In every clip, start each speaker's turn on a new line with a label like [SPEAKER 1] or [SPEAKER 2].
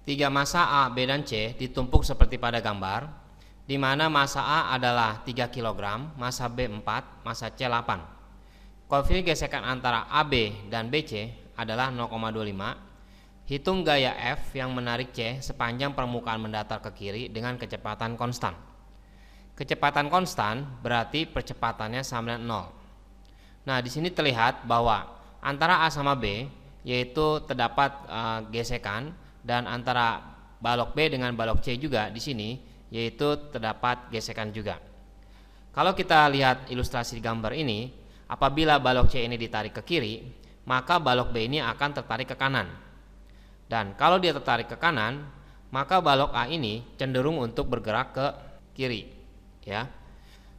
[SPEAKER 1] tiga massa A, B, dan C ditumpuk seperti pada gambar, di mana massa A adalah 3 kg, massa B 4, massa C 8. Koefisien gesekan antara AB dan BC adalah 0,25. Hitung gaya F yang menarik C sepanjang permukaan mendatar ke kiri dengan kecepatan konstan. Kecepatan konstan berarti percepatannya sama dengan 0. Nah, di sini terlihat bahwa antara A sama B yaitu terdapat gesekan, dan antara balok B dengan balok C juga di sini yaitu terdapat gesekan juga. Kalau kita lihat ilustrasi gambar ini, apabila balok C ini ditarik ke kiri, maka balok B ini akan tertarik ke kanan. Dan kalau dia tertarik ke kanan, maka balok A ini cenderung untuk bergerak ke kiri, ya.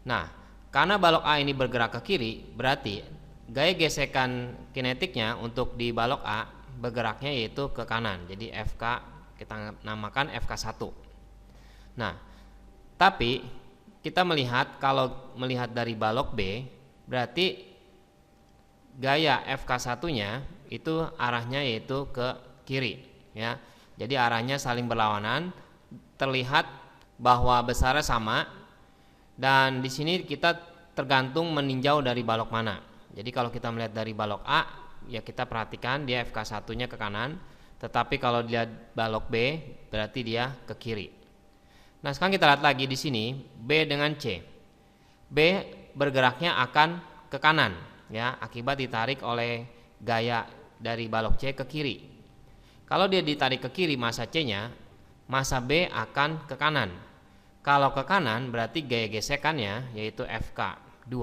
[SPEAKER 1] Nah, karena balok A ini bergerak ke kiri, berarti gaya gesekan kinetiknya untuk di balok A bergeraknya yaitu ke kanan. Jadi FK kita namakan FK1. Nah, tapi kita melihat, kalau melihat dari balok B, berarti gaya FK1-nya itu arahnya yaitu ke kiri, ya. Jadi arahnya saling berlawanan, terlihat bahwa besarnya sama, dan di sini kita tergantung meninjau dari balok mana. Jadi kalau kita melihat dari balok A, ya kita perhatikan dia FK1-nya ke kanan, tetapi kalau dilihat balok B berarti dia ke kiri. Nah, sekarang kita lihat lagi di sini B dengan C. B bergeraknya akan ke kanan, ya, akibat ditarik oleh gaya dari balok C ke kiri. Kalau dia ditarik ke kiri massa C-nya, massa B akan ke kanan. Kalau ke kanan berarti gaya gesekannya yaitu FK2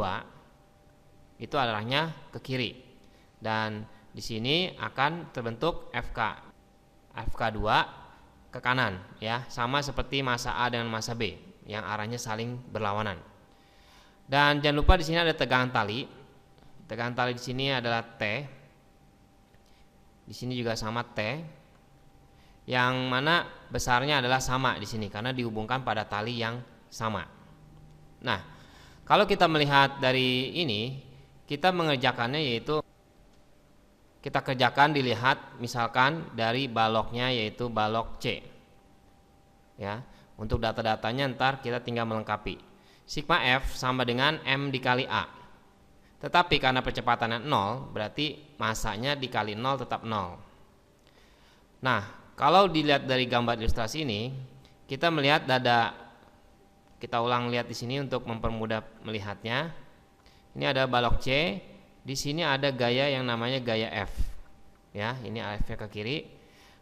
[SPEAKER 1] itu arahnya ke kiri. Dan di sini akan terbentuk FK2 ke kanan, ya, sama seperti massa A dengan massa B yang arahnya saling berlawanan. Dan jangan lupa di sini ada tegangan tali. Tegangan tali di sini adalah T. Di sini juga sama T. Yang mana besarnya adalah sama di sini karena dihubungkan pada tali yang sama. Nah, kalau kita melihat dari ini, kita mengerjakannya yaitu kita kerjakan, dilihat misalkan dari baloknya yaitu balok C, ya. Untuk data-datanya ntar kita tinggal melengkapi. Sigma F sama dengan M dikali A. Tetapi karena percepatannya 0, berarti massanya dikali 0 tetap 0. Nah, kalau dilihat dari gambar ilustrasi ini, kita melihat kita ulang lihat di sini untuk mempermudah melihatnya. Ini ada balok C, di sini ada gaya yang namanya gaya F. Ya, ini F-nya ke kiri.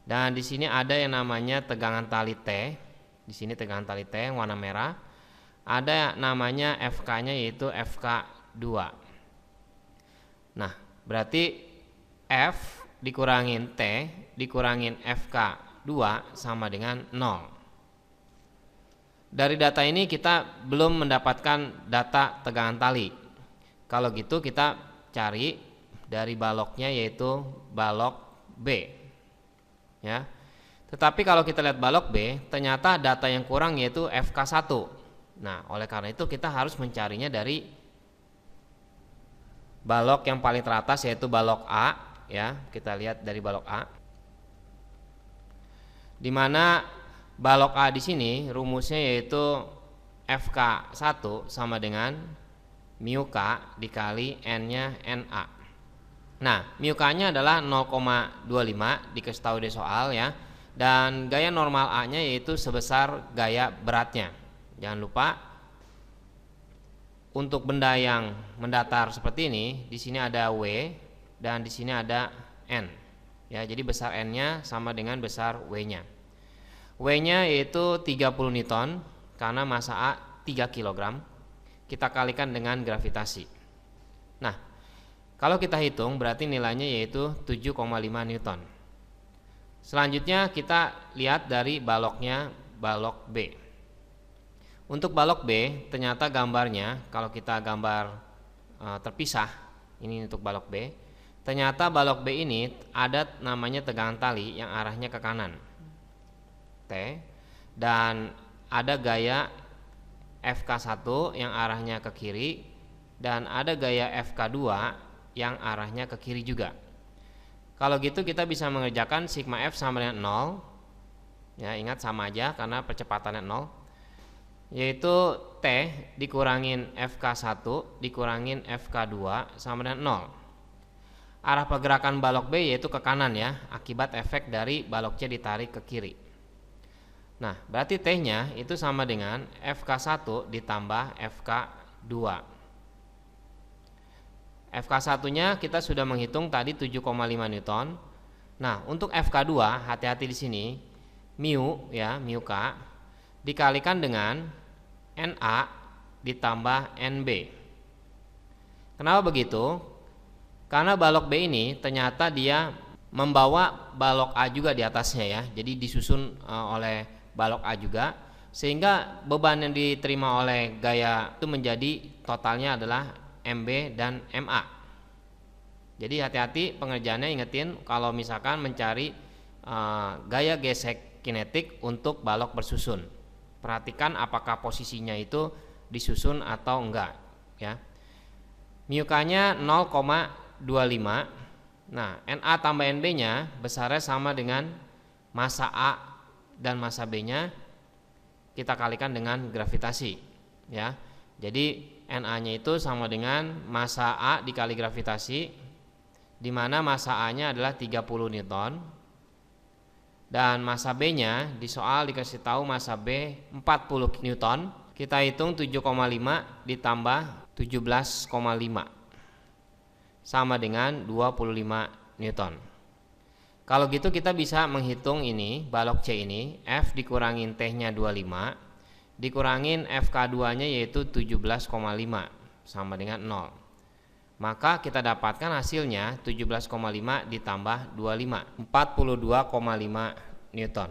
[SPEAKER 1] Dan di sini ada yang namanya tegangan tali T. Di sini tegangan tali T yang warna merah. Ada namanya FK-nya yaitu FK2. Nah, berarti F dikurangin T dikurangin FK2 sama dengan 0. Dari data ini kita belum mendapatkan data tegangan tali. Kalau gitu kita cari dari baloknya yaitu balok B, ya. Tetapi kalau kita lihat balok B, ternyata data yang kurang yaitu FK1. Nah, oleh karena itu kita harus mencarinya dari balok yang paling teratas yaitu balok A, ya. Kita lihat dari balok A. Di mana balok A di sini rumusnya yaitu FK1 sama dengan mu K dikali N-nya NA. Nah, mu K-nya adalah 0,25 dikasih tahu di soal, ya. Dan gaya normal A-nya yaitu sebesar gaya beratnya. Jangan lupa untuk benda yang mendatar seperti ini, di sini ada W dan di sini ada N. Ya, jadi besar N-nya sama dengan besar W-nya. W-nya yaitu 30 Newton karena massa A 3 kg. Kita kalikan dengan gravitasi. Nah, kalau kita hitung berarti nilainya yaitu 7,5 Newton. Selanjutnya kita lihat dari baloknya, balok B. Untuk balok B ternyata gambarnya, kalau kita gambar terpisah, ini untuk balok B, ternyata balok B ini ada namanya tegangan tali yang arahnya ke kanan, T, dan ada gaya FK1 yang arahnya ke kiri, dan ada gaya FK2 yang arahnya ke kiri juga. Kalau gitu kita bisa mengerjakan sigma F sama dengan 0, Ya, ingat sama aja karena percepatannya 0, yaitu T dikurangin FK1 dikurangin FK2 sama dengan 0. Arah pergerakan balok B yaitu ke kanan ya, akibat efek dari balok C ditarik ke kiri. Nah, berarti T-nya itu sama dengan FK1 ditambah FK2. FK1-nya kita sudah menghitung tadi 7,5 Newton. Nah, untuk FK2 hati-hati di sini, mu ya, mu K dikalikan dengan NA ditambah NB. Kenapa begitu? Karena balok B ini ternyata dia membawa balok A juga di atasnya ya. Jadi disusun oleh balok A juga, sehingga beban yang diterima oleh gaya itu menjadi totalnya adalah MB dan MA. Jadi hati-hati pengerjaannya, ingetin kalau misalkan mencari gaya gesek kinetik untuk balok bersusun. Perhatikan apakah posisinya itu disusun atau enggak ya. Mu K-nya 0,25. Nah, NA tambah NB-nya besarnya sama dengan massa A dan massa B-nya kita kalikan dengan gravitasi ya. Jadi NA-nya itu sama dengan massa A dikali gravitasi, di mana massa A-nya adalah 30 Newton dan massa B-nya di soal dikasih tahu massa B 40 Newton. Kita hitung 7,5 ditambah 17,5 sama dengan 25 Newton. Kalau gitu kita bisa menghitung ini balok C ini, F dikurangin T-nya 25 dikurangin FK2-nya yaitu 17,5 sama dengan 0. Maka kita dapatkan hasilnya 17,5 ditambah 25, 42,5 Newton.